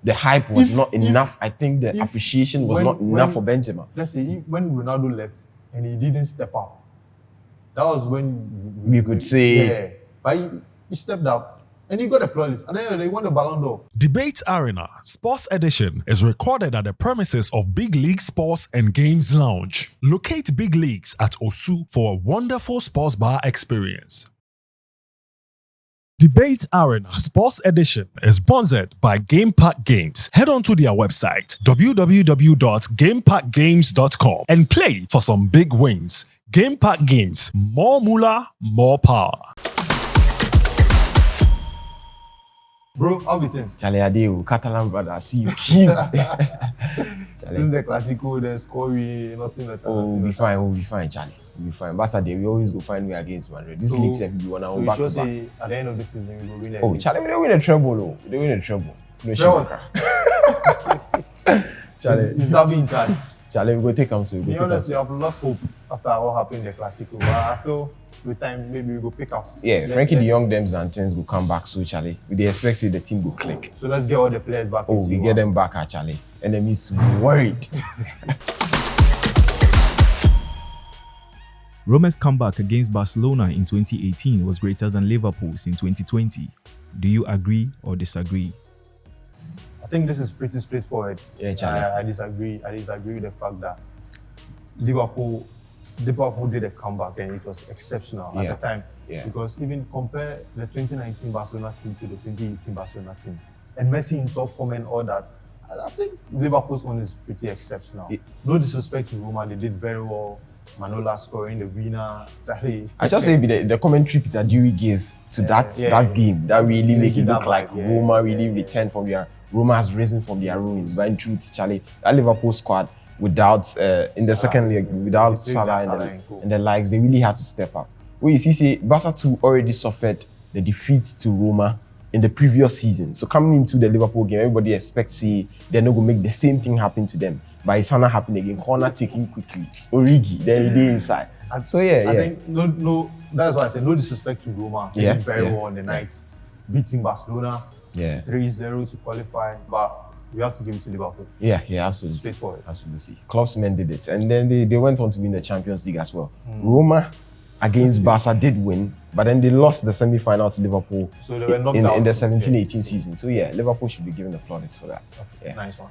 the hype was not enough. I think the appreciation was not enough for Benzema. Let's say when Ronaldo left and he didn't step up, that was when we could say, yeah, but he stepped up. And he got applauded. And then they won the Ballon d'Or. Debate Arena Sports Edition is recorded at the premises of Big League Sports and Games Lounge. Locate Big Leagues at Osu for a wonderful sports bar experience. Debate Arena Sports Edition is sponsored by Game Pack Games. Head on to their website www.gamepackgames.com and play for some big wins. Game Pack Games, more moolah, more power. Bro, how be things? Charlie Adeo, Catalan brother, I see you keep. Since the Classico, there's Corey, nothing like that. We'll be fine, Charlie. We'll be fine. But Saturday, we always go find way against Madrid. This league will be one hour back to back. Say at the end of this season, we will win. Oh, Charlie, we don't win a treble, though. We don't win a treble. No Charlie, you start being Charlie. Charlie, we go take him. So we go. Be honest, I've lost hope after what happened in the Classico. But I feel with time, maybe we go pick up. Yeah, Frankie the Young Dems and things will come back. So Charlie, we expect the team will click. So let's get all the players back. Oh, we get them back, Charlie. Enemies worried. Roma's comeback against Barcelona in 2018 was greater than Liverpool's in 2020. Do you agree or disagree? I think this is pretty straightforward. Yeah, Charlie. I disagree. I disagree with the fact that Liverpool did a comeback and it was exceptional at the time. Yeah. Because even compare the 2019 Barcelona team to the 2018 Barcelona team, and Messi himself forming all that, I think Liverpool's one is pretty exceptional. No disrespect to Roma, they did very well. Manola scoring the winner. I just say the commentary Peter Dewey gave to that game that really make it look like Roma really returned from their Roma has risen from their ruins. But in truth, Charlie, that Liverpool squad without in the second leg without Salah and the likes, they really had to step up. Well, you see, Barca 2 already suffered the defeat to Roma in the previous season. So coming into the Liverpool game, everybody expects they're not going to make the same thing happen to them. But it's not happening again. Corner taking quickly. Origi, then they inside. So I think no. That's why I said no disrespect to Roma. They did very well on the night, beating Barcelona 3-0 to qualify. But we have to give it to Liverpool. Yeah, absolutely. Straightforward. Absolutely. Clubs men did it. And then they went on to win the Champions League as well. Roma against Barca did win, but then they lost the semi-final to Liverpool so they were knocked out in the 17-18 season. So Liverpool should be given the plaudits for that. Okay. Yeah. Nice one.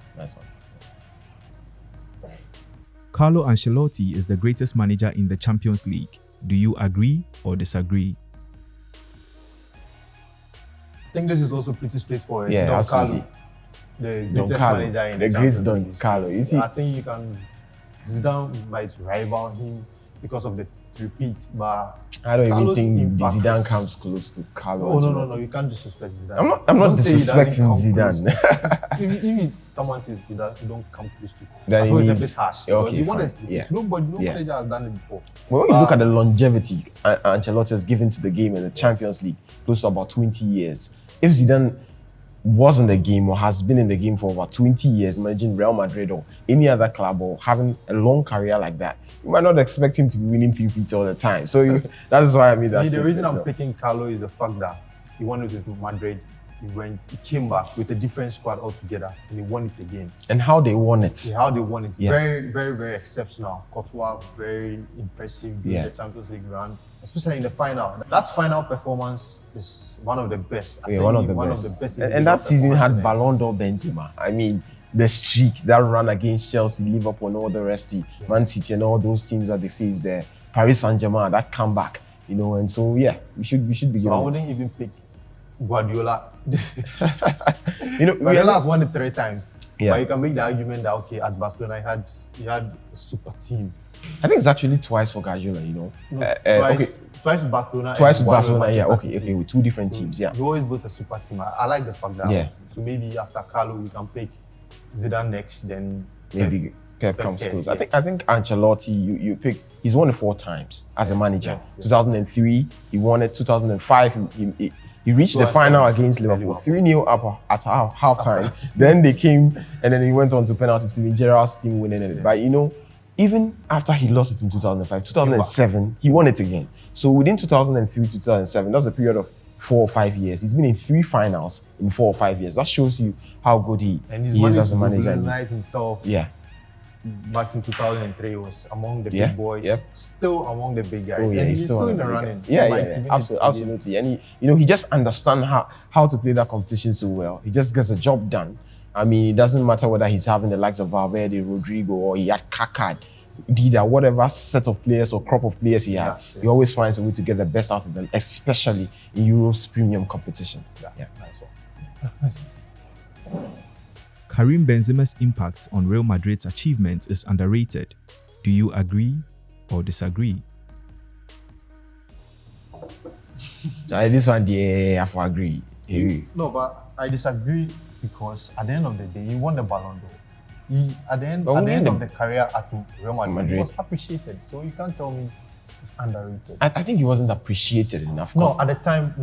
Carlo Ancelotti is the greatest manager in the Champions League. Do you agree or disagree? I think this is also pretty straightforward. Yeah, Don absolutely. Carlo, the greatest manager in the great Champions Don League. Carlo. You see, I think you can Zidane might rival him because of the repeat, but I don't Carlos even think Zidane comes close to Carlo. Oh no, you can't disrespect Zidane. I'm not disrespecting Zidane. if someone says Zidane, you don't come close to. Then I feel it's a bit harsh. Okay, no manager has done it before. But when you look at the longevity Ancelotti has given to the game in the Champions League, close to about 20 years. If Zidane was in the game or has been in the game for over 20 years, managing Real Madrid or any other club or having a long career like that, you might not expect him to be winning three-peats all the time. So that is why I made that. The reason I'm picking Carlo is the fact that he won it with Madrid. He came back with a different squad altogether, and he won it again. And how they won it? Yeah, how they won it. Very, very, very exceptional. Courtois, very impressive during the Champions League run, especially in the final. That final performance is one of the best. One of the best. And that season had Ballon d'Or Benzema. I mean, the streak, that run against Chelsea, Liverpool, and all the rest, Man City, and all those teams that they faced there, Paris Saint-Germain, that comeback, and so we should be So I wouldn't even pick Guardiola. Guardiola has won it 3 times. But you can make the argument that at Barcelona he had a super team. I think it's actually twice for Guardiola, Twice with Barcelona. Twice with Barcelona, okay, with 2 different teams, He always built a super team. I like the fact that. So maybe after Carlo, we can pick Zidane next, then maybe Pep comes close. I think Ancelotti, you pick. He's won it 4 times as a manager. 2003, he won it. 2005, he reached the final against Liverpool, 3-0 up at halftime. Then they came, and then he went on to penalties. Steven Gerrard's team winning it. But even after he lost it in 2005, 2007, he won it again. So within 2003 to 2007, that's a period of 4 or 5 years. He's been in 3 finals in 4 or 5 years. That shows you how good he is as a manager. Recognize himself. Yeah. Back in 2003, he was among the Yeah, big boys, yep. still among the big guys. Oh, yeah, and he's still in the big running. guy. Yeah, Like, absolutely. And he just understands how to play that competition so well. He just gets the job done. I mean, it doesn't matter whether he's having the likes of Valverde, Rodrigo, or he had Kaká, Dida, whatever set of players or crop of players he had. He always finds a way to get the best out of them, especially in Europe's premium competition. Yeah. Nice one. Karim Benzema's impact on Real Madrid's achievements is underrated. Do you agree or disagree? This one, I have to agree. No, but I disagree because at the end of the day, he won the Ballon d'Or. At the end of the career at Real Madrid, he was appreciated. So you can't tell me it's underrated. I think he wasn't appreciated enough. No, at the time,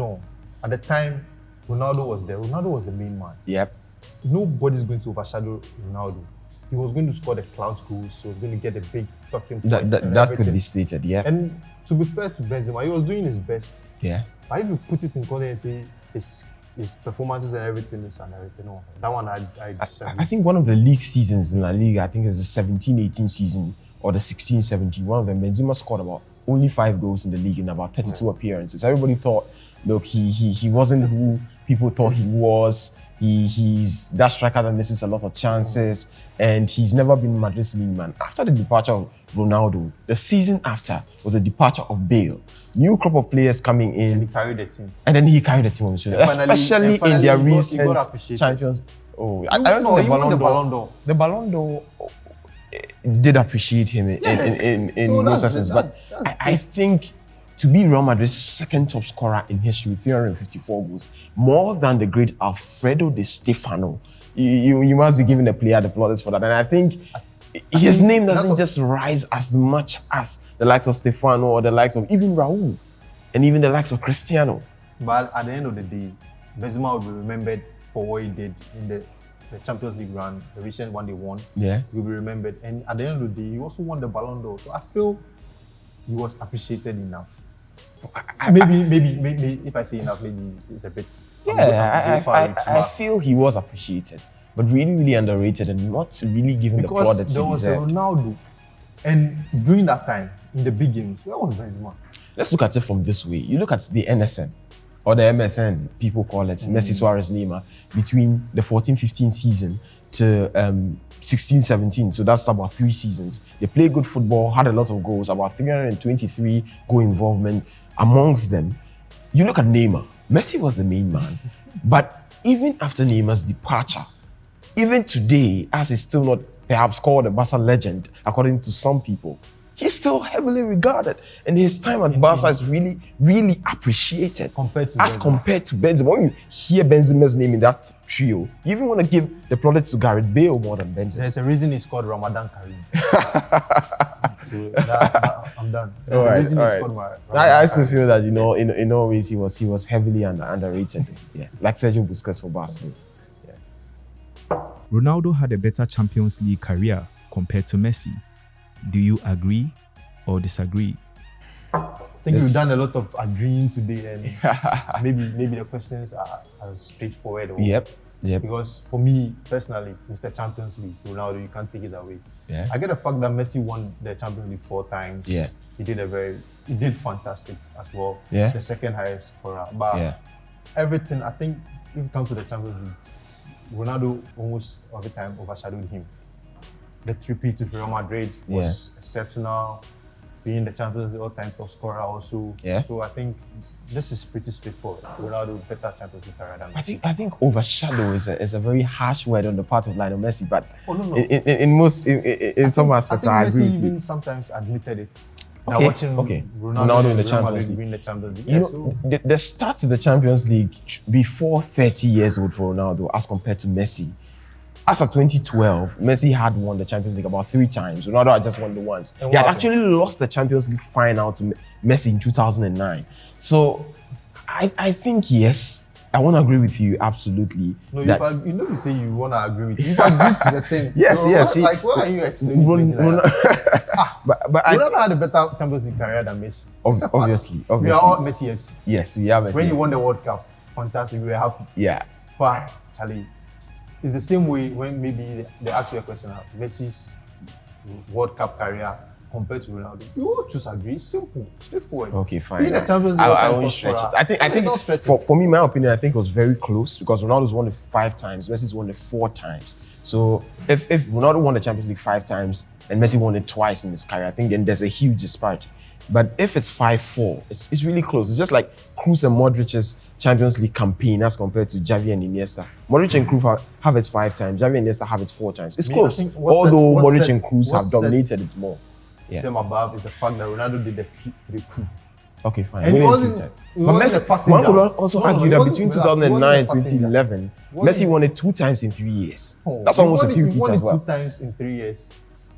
Ronaldo was there. Ronaldo was the main man. Yep. Nobody's going to overshadow Ronaldo. He was going to score the clout goals. He was going to get the big talking points. That could be stated, yeah. And to be fair to Benzema, he was doing his best. Yeah. But if you put it in context and say his performances and everything is underrated, no, that one I disagree. I think one of the league seasons in La Liga, I think it's the 17-18 season or the 16-17, one of them, Benzema scored about only 5 goals in the league in about 32 appearances. Everybody thought, look, he wasn't who people thought he was. He's that striker that misses a lot of chances, and he's never been Madrid's main man. After the departure of Ronaldo, the season after was the departure of Bale. New crop of players coming in. And he carried the team. And then he carried the team on his shoulders, especially in their recent champions. Oh, I don't know the Ballon d'Or. The Ballon d'Or did appreciate him in most senses, but I think to be Real Madrid's second top scorer in history with 354 goals, more than the great Alfredo Di Stefano, you must be giving the player the plaudits for that. And I think his name doesn't just rise as much as the likes of Stefano or the likes of even Raul and even the likes of Cristiano. But at the end of the day, Benzema will be remembered for what he did in the Champions League run, the recent one they won. Yeah. He will be remembered. And at the end of the day, he also won the Ballon d'Or. So I feel he was appreciated enough. Maybe if I say enough, maybe it's a bit. I feel he was appreciated, but really underrated and not really given the plaudits he deserved. Because there was a Ronaldo, and during that time in the big games, where was Benzema? Let's look at it from this way. You look at the NSN or the MSN, people call it Messi, Suarez, Neymar, between the 14-15 season to 16-17, so that's about 3 seasons. They played good football, had a lot of goals, about 323 goal involvement amongst them. You look at Neymar. Messi was the main man, but even after Neymar's departure, even today, as he's still not perhaps called a Barca legend, according to some people, he's still heavily regarded, and his time at Barca is really appreciated compared to Benzema. When you hear Benzema's name in that trio, you even want to give the plaudits to Gareth Bale more than Benzema. There's a reason he's called Ramadan Karim. So I'm done. All right. I still feel that in all ways he was heavily underrated. Yeah, like Sergio Busquets for Barcelona. Yeah. Ronaldo had a better Champions League career compared to Messi. Do you agree or disagree? I think we've done a lot of agreeing today, and maybe the questions are straightforward. Yep. Because for me personally, Mr. Champions League, Ronaldo, you can't take it away. Yeah. I get the fact that Messi won the Champions League 4 times. Yeah. He did fantastic as well. Yeah. The second highest scorer. But everything, I think, if it comes to the Champions League, Ronaldo almost every time overshadowed him. The tribute to Real Madrid was exceptional. Being the Champions League all-time top scorer also. Yeah. So I think this is pretty straightforward. Ronaldo better Champions League career than Messi. I think overshadow is a very harsh word on the part of Lionel Messi, but no. in some aspects I agree Messi with you. even sometimes admitted it. Watching Ronaldo in the Champions League. Win the Champions League. The start to the Champions League before 30 years old for Ronaldo as compared to Messi. As of 2012, Messi had won the Champions League about 3 times. Ronaldo had just won the once. He had actually lost the Champions League final to Messi in 2009. So I think yes, I want to agree with you absolutely. No, that- you say you want to agree with it. You've agreed to the thing. Yes, yes. Like, what are you explaining? but Ronaldo had a better Champions League career than Messi. It's a fact. obviously. We are all Messi FC. Yes, we have. When you won the World Cup, fantastic, we were happy. Yeah. But, Charlie, it's the same way when maybe they ask you a question about Messi's World Cup career compared to Ronaldo. You all just agree. It's simple, straightforward. Okay, fine. Being a Champions League I top won't stretch scorer, it. I think don't stretch for me, my opinion, I think it was very close because Ronaldo's won it 5 times, Messi's won it 4 times. So if Ronaldo won the Champions League 5 times and Messi won it twice in his career, I think then there's a huge disparity. But if it's 5-4, it's really close. It's just like Kroos and Modric's Champions League campaign as compared to Xavi and Iniesta. Modric and Kroos have it 5 times. Xavi and Iniesta have it 4 times. It's close. Although Modric and Kroos have dominated it more. Yeah. Them above is the fact that Ronaldo did the repeat. Okay, fine. And he wasn't a passenger. One could also argue that wasn't- between he wasn't 2009 a and passenger. 2011, Messi won it 2 times in 3 years. Oh, That's he almost a won few he repeats won as it well. 2 times in 3 years.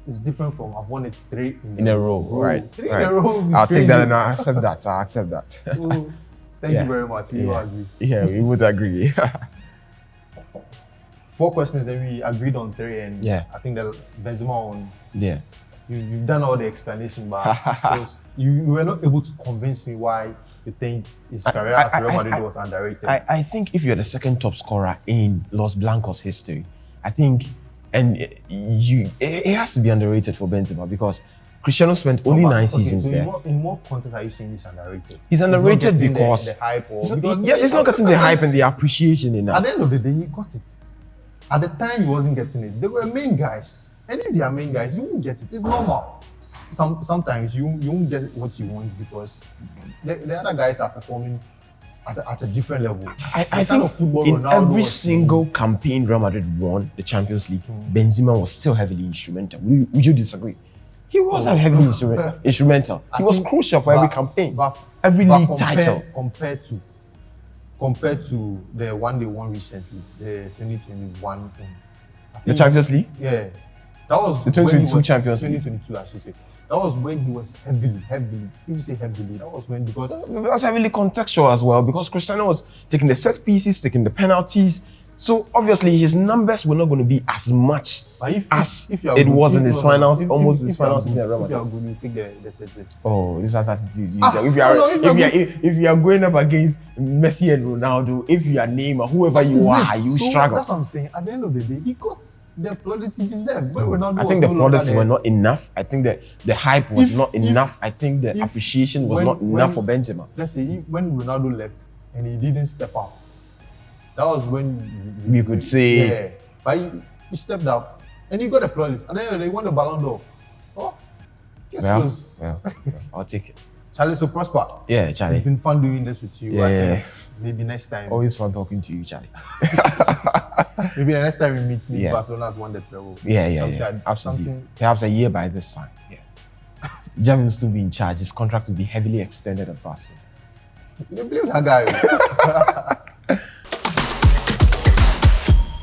It's different from I've won it 3 In a row, right? 3 right. in a row. I'll take that and I'll accept that. I'll accept that. So, thank Yeah. you very much. We all agree. Yeah, we would agree. 4 questions and we agreed on 3, and Yeah. I think that Benzema on. Yeah. You've done all the explanation, but still, you were not able to convince me why you think his career at Real Madrid was underrated. I think if you're the second top scorer in Los Blancos history, I think, and it has to be underrated for Benzema because Cristiano spent only 9 seasons so there. In what context are you saying he's underrated? He's underrated not getting because the hype or So, because yes, he's not getting the hype and the appreciation enough. At the end of the day, he got it. At the time, he wasn't getting it. They were main guys. And if they are main guys, you won't get it. It's normal. Sometimes you won't get what you want because the other guys are performing at a different level. I think in Ronaldo every was single campaign Real Madrid won the Champions League, Benzema was still heavily instrumental. Would you disagree? He was heavily instrumental. He was crucial for every campaign, every league title. Compared to the one they won recently, the 2021 The Champions League? Yeah. That was The 2022 Champions League. 2022, I should say. That was when he was heavily. If you say heavily, that was when because It was heavily contextual as well because Cristiano was taking the set pieces, taking the penalties. So obviously his numbers were not going to be as much as it was in his finals, almost his finals season at Roma. If you are good, you take the set pieces. Oh, this has nothing to do. If you are going up against Messi and Ronaldo, if you are Neymar, whoever you are, you struggle. That's what I'm saying. At the end of the day, he got the plaudits he deserved. When Ronaldo I think the was no longer plaudits were there. not enough. I think that the hype was not enough. I think the appreciation was not enough for Benzema. Let's say when Ronaldo left and he didn't step up, that was when You could say- yeah. But he stepped up and he got the plaudits. And then they won the Ballon d'Or. Oh, guess close. Well, I'll take it. Charlie, so Prosper. Yeah, Charlie. It's been fun doing this with you. Yeah, I yeah. think maybe next time. Always fun talking to you, Charlie. Maybe the next time we meet, Yeah. Barcelona has won the treble. Yeah. Absolutely. Perhaps a year by this time. Yeah. Xavi will still be in charge. His contract will be heavily extended at Barcelona. You don't believe that guy.